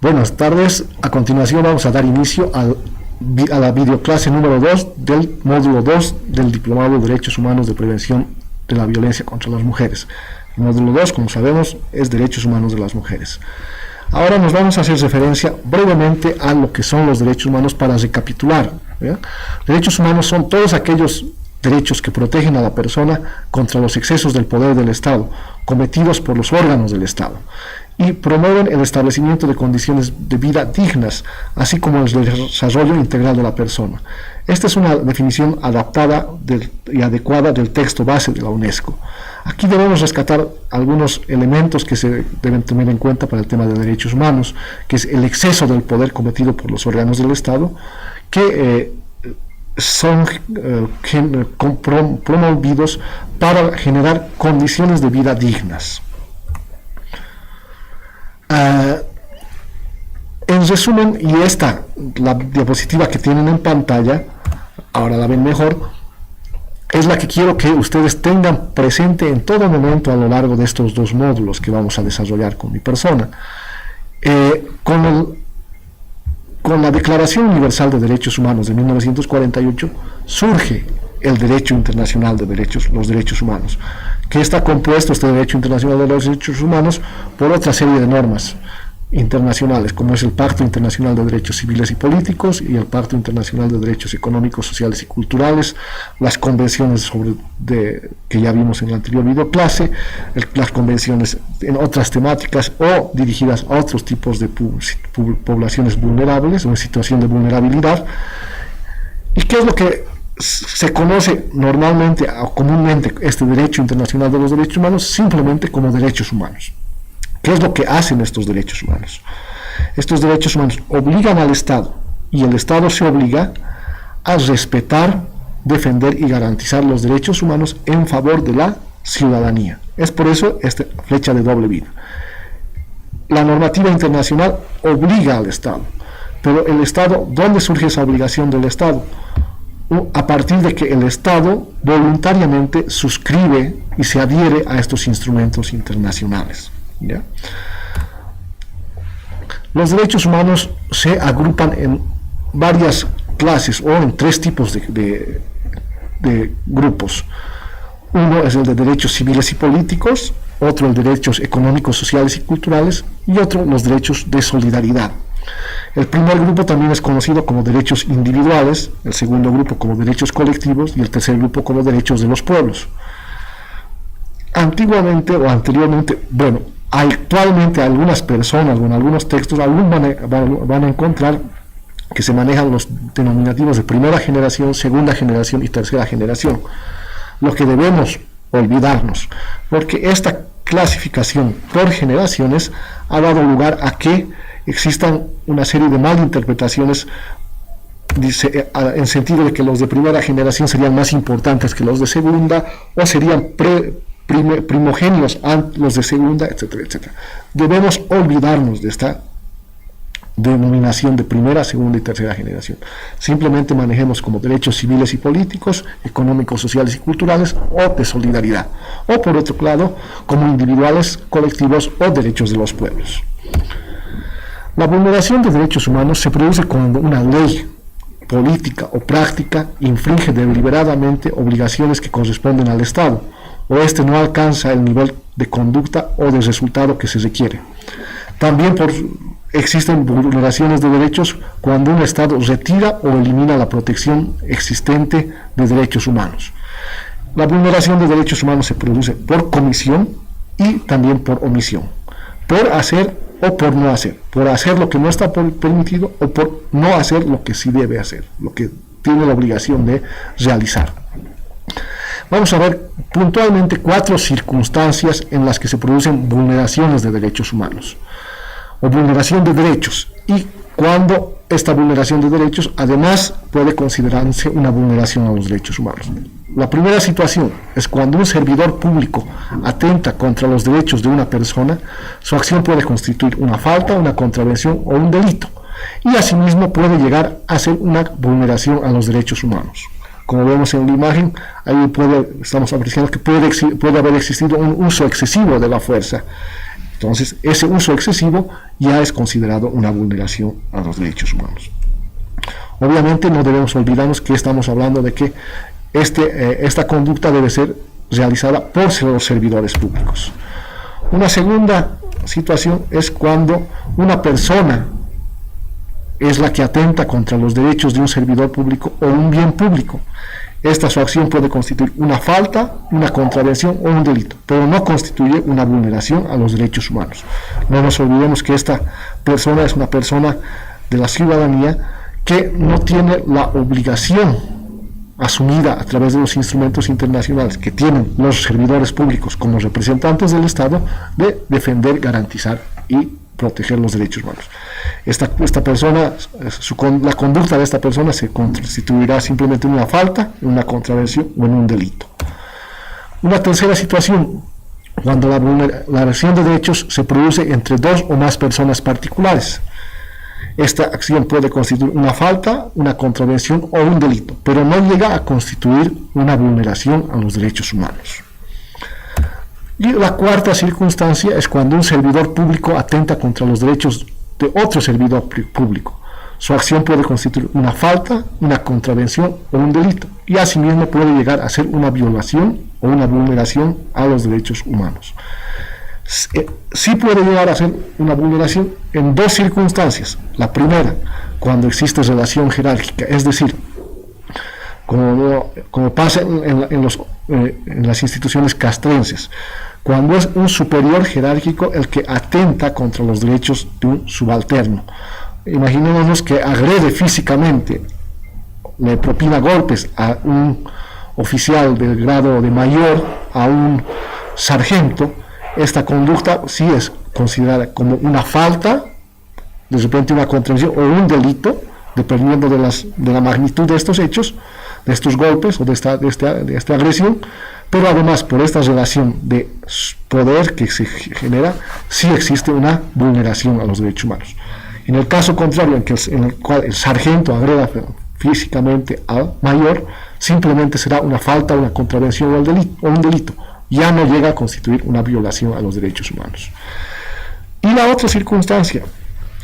Buenas tardes. A continuación vamos a dar inicio a la videoclase número 2 del módulo 2 del Diplomado de Derechos Humanos de Prevención de la Violencia contra las Mujeres. El módulo 2, como sabemos, es Derechos Humanos de las Mujeres. Ahora nos vamos a hacer referencia brevemente a lo que son los derechos humanos para recapitular, ¿ya? Derechos humanos son todos aquellos derechos que protegen a la persona contra los excesos del poder del Estado, cometidos por los órganos del Estado, y promueven el establecimiento de condiciones de vida dignas, así como el desarrollo integral de la persona. Esta es una definición adaptada y adecuada del texto base de la UNESCO. Aquí debemos rescatar algunos elementos que se deben tener en cuenta para el tema de derechos humanos, que es el exceso del poder cometido por los órganos del Estado, que son promovidos para generar condiciones de vida dignas. En resumen, y la diapositiva que tienen en pantalla, ahora la ven mejor, es la que quiero que ustedes tengan presente en todo momento a lo largo de estos dos módulos que vamos a desarrollar con mi persona. Con la Declaración Universal de Derechos Humanos de 1948 surge el derecho internacional de los derechos humanos, que está compuesto, este derecho internacional de los derechos humanos, por otra serie de normas internacionales, como es el Pacto Internacional de Derechos Civiles y Políticos y el Pacto Internacional de Derechos Económicos, Sociales y Culturales, las convenciones que ya vimos en la anterior videoclase, las convenciones en otras temáticas o dirigidas a otros tipos de poblaciones vulnerables o en situación de vulnerabilidad. ¿Y qué es lo que se conoce normalmente o comúnmente este derecho internacional de los derechos humanos? Simplemente como derechos humanos. ¿Qué es lo que hacen estos derechos humanos? Estos derechos humanos obligan al Estado, y el Estado se obliga a respetar, defender y garantizar los derechos humanos en favor de la ciudadanía. Es por eso esta flecha de doble vía. La normativa internacional obliga al Estado, pero el Estado, ¿dónde surge esa obligación del Estado? A partir de que el Estado voluntariamente suscribe y se adhiere a estos instrumentos internacionales. ¿Ya? Los derechos humanos se agrupan en varias clases o en tres tipos de grupos. Uno es el de derechos civiles y políticos, otro el de derechos económicos, sociales y culturales, y otro los derechos de solidaridad. El primer grupo también es conocido como derechos individuales, el segundo grupo como derechos colectivos y el tercer grupo como derechos de los pueblos. Antiguamente o anteriormente, actualmente algunas personas o en algunos textos aún van a encontrar que se manejan los denominativos de primera generación, segunda generación y tercera generación. Lo que debemos olvidarnos, porque esta clasificación por generaciones ha dado lugar a que existan una serie de malinterpretaciones, en sentido de que los de primera generación serían más importantes que los de segunda, o serían primogéneos los de segunda, etcétera, etcétera. Debemos olvidarnos de esta denominación de primera, segunda y tercera generación. Simplemente manejemos como derechos civiles y políticos, económicos, sociales y culturales, o de solidaridad, o por otro lado, como individuales, colectivos o derechos de los pueblos. La vulneración de derechos humanos se produce cuando una ley, política o práctica infringe deliberadamente obligaciones que corresponden al Estado, o este no alcanza el nivel de conducta o de resultado que se requiere. También existen vulneraciones de derechos cuando un Estado retira o elimina la protección existente de derechos humanos. La vulneración de derechos humanos se produce por comisión y también por omisión, por hacer o por no hacer, por hacer lo que no está permitido o por no hacer lo que sí debe hacer, lo que tiene la obligación de realizar. Vamos a ver puntualmente 4 circunstancias en las que se producen vulneraciones de derechos humanos o vulneración de derechos, y cuando esta vulneración de derechos además puede considerarse una vulneración a los derechos humanos. La primera situación es cuando un servidor público atenta contra los derechos de una persona. Su acción puede constituir una falta, una contravención o un delito, y asimismo puede llegar a ser una vulneración a los derechos humanos. Como vemos en la imagen, ahí estamos apreciando que puede haber existido un uso excesivo de la fuerza, Entonces, ese uso excesivo ya es considerado una vulneración a los derechos humanos. Obviamente no debemos olvidarnos que estamos hablando de que esta conducta debe ser realizada por los servidores públicos. Una segunda situación es cuando una persona es la que atenta contra los derechos de un servidor público o un bien público. Su acción puede constituir una falta, una contravención o un delito, pero no constituye una vulneración a los derechos humanos. No nos olvidemos que esta persona es una persona de la ciudadanía que no tiene la obligación asumida a través de los instrumentos internacionales que tienen los servidores públicos como representantes del Estado de defender, garantizar y proteger los derechos humanos. Esta persona, la conducta de esta persona se constituirá simplemente en una falta, en una contravención o en un delito. Una tercera situación, cuando la vulneración de derechos se produce entre dos o más personas particulares. Esta acción puede constituir una falta, una contravención o un delito, pero no llega a constituir una vulneración a los derechos humanos. Y la cuarta circunstancia es cuando un servidor público atenta contra los derechos de otro servidor público. Su acción puede constituir una falta, una contravención o un delito, y asimismo puede llegar a ser una violación o una vulneración a los derechos humanos. Sí puede llegar a ser una vulneración en dos circunstancias. La primera, cuando existe relación jerárquica, es decir, como pasa en las instituciones castrenses, cuando es un superior jerárquico el que atenta contra los derechos de un subalterno. Imaginémonos que agrede físicamente, le propina golpes a un oficial del grado de mayor, a un sargento. Esta conducta sí es considerada como una falta, de repente una contravención o un delito, dependiendo de la magnitud de estos hechos, de estos golpes o de esta agresión, pero además por esta relación de poder que se sí existe una vulneración a los derechos humanos. En el caso contrario, en el cual el sargento agreda físicamente al mayor, simplemente será una falta, una contravención o un delito. Ya no llega a constituir una violación a los derechos humanos. Y la otra circunstancia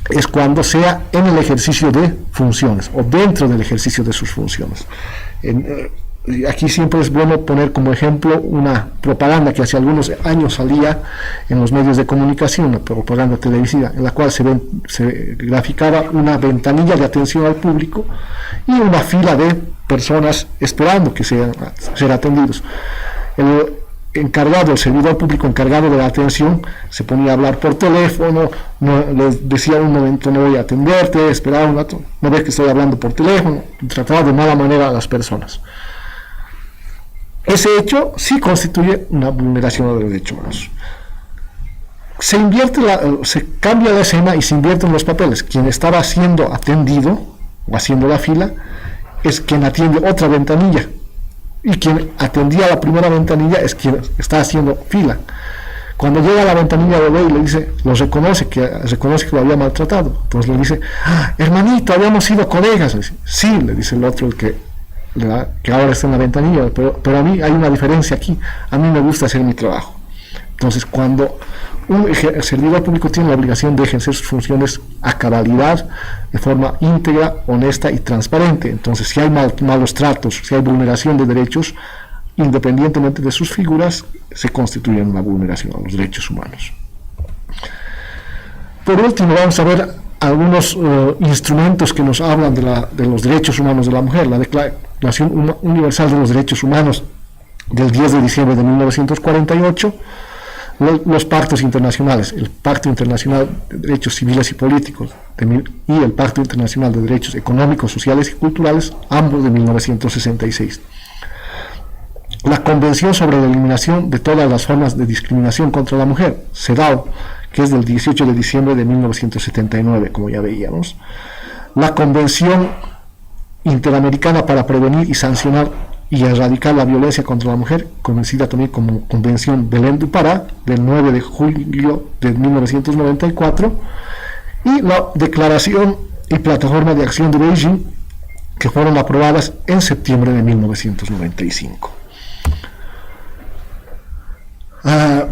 es cuando sea en el ejercicio de funciones o dentro del ejercicio de sus funciones. Aquí siempre es bueno poner como ejemplo una propaganda que hace algunos años salía en los medios de comunicación, una propaganda televisiva, en la cual se graficaba una ventanilla de atención al público y una fila de personas esperando que ser atendidos. El servidor público encargado de la atención se ponía a hablar por teléfono, les decía un momento no voy a atenderte, esperaba un rato, no ves que estoy hablando por teléfono, trataba de mala manera a las personas. Ese hecho sí constituye una vulneración de los derechos humanos. Se cambia la escena y se invierten los papeles. Quien estaba siendo atendido o haciendo la fila es quien atiende otra ventanilla. Y quien atendía la primera ventanilla es quien está haciendo fila. Cuando llega a la ventanilla de y le dice, reconoce que lo había maltratado. Entonces le dice, hermanito, habíamos sido colegas. Le dice, sí, le dice el otro, el que ahora está en la ventanilla, pero a mí hay una diferencia aquí. A mí me gusta hacer mi trabajo. Entonces, cuando el servidor público tiene la obligación de ejercer sus funciones a cabalidad, de forma íntegra, honesta y transparente, entonces si hay malos tratos, si hay vulneración de derechos, independientemente de sus figuras, se constituye una vulneración a los derechos humanos. Por último, vamos a ver algunos instrumentos que nos hablan de los derechos humanos de la mujer. La Declaración Universal de los Derechos Humanos del 10 de diciembre de 1948, los pactos internacionales, el Pacto Internacional de Derechos Civiles y Políticos y el Pacto Internacional de Derechos Económicos, Sociales y Culturales, ambos de 1966. La Convención sobre la Eliminación de todas las formas de discriminación contra la mujer, CEDAW, que es del 18 de diciembre de 1979, como ya veíamos. La Convención Interamericana para Prevenir y Sancionar y Erradicar la Violencia contra la Mujer, conocida también como Convención Belén du Pará, del 9 de julio de 1994, y la Declaración y Plataforma de Acción de Beijing, que fueron aprobadas en septiembre de 1995.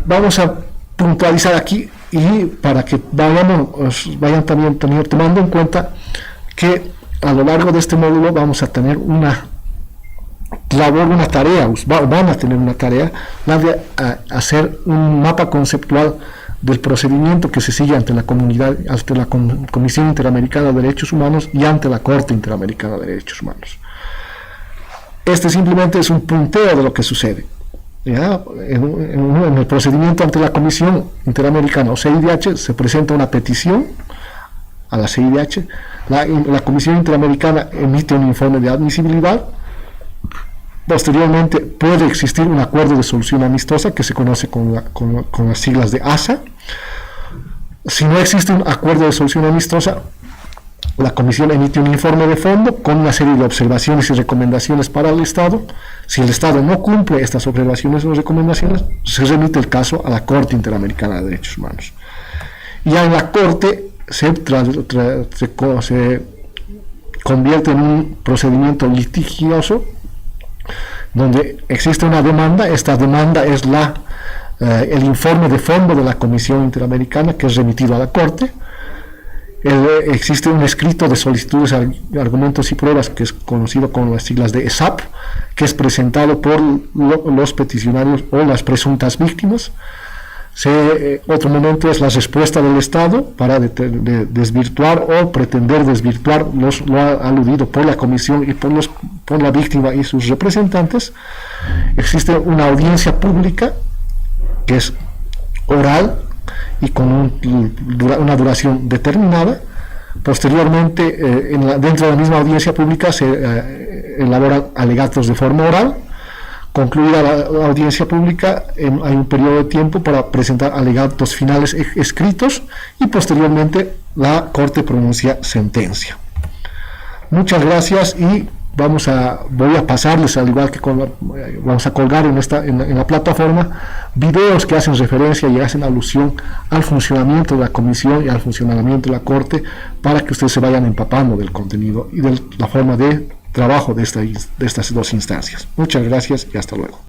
Vamos a puntualizar aquí y para que vayan también tomando en cuenta que a lo largo de este módulo vamos a tener una tarea, van a tener una tarea, la de hacer un mapa conceptual del procedimiento que se sigue ante la comunidad, ante la Comisión Interamericana de Derechos Humanos y ante la Corte Interamericana de Derechos Humanos. Este simplemente es un punteo de lo que sucede. ¿Ya? En el procedimiento ante la Comisión Interamericana o CIDH se presenta una petición a la CIDH, la Comisión Interamericana emite un informe de admisibilidad. Posteriormente puede existir un acuerdo de solución amistosa que se conoce con las siglas de ASA. Si no existe un acuerdo de solución amistosa, la Comisión emite un informe de fondo con una serie de observaciones y recomendaciones para el Estado. Si el Estado no cumple estas observaciones o recomendaciones, se remite el caso a la Corte Interamericana de Derechos Humanos. Ya en la Corte se convierte en un procedimiento litigioso donde existe una demanda. Esta demanda es el informe de fondo de la Comisión Interamericana, que es remitido a la Corte. Existe un escrito de solicitudes, argumentos y pruebas, que es conocido con las siglas de ESAP, que es presentado por los peticionarios o las presuntas víctimas. Otro momento es la respuesta del Estado para desvirtuar o pretender desvirtuar lo aludido por la Comisión y por la víctima y sus representantes. Existe una audiencia pública que es oral y con una duración determinada. Posteriormente, dentro de la misma audiencia pública se elaboran alegatos de forma oral. Concluida la audiencia pública, hay un periodo de tiempo para presentar alegatos finales escritos y posteriormente la Corte pronuncia sentencia. Muchas gracias y voy a pasarles, al igual que vamos a colgar en la plataforma, videos que hacen referencia y hacen alusión al funcionamiento de la Comisión y al funcionamiento de la Corte, para que ustedes se vayan empapando del contenido y de la forma de trabajo de estas dos instancias. Muchas gracias y hasta luego.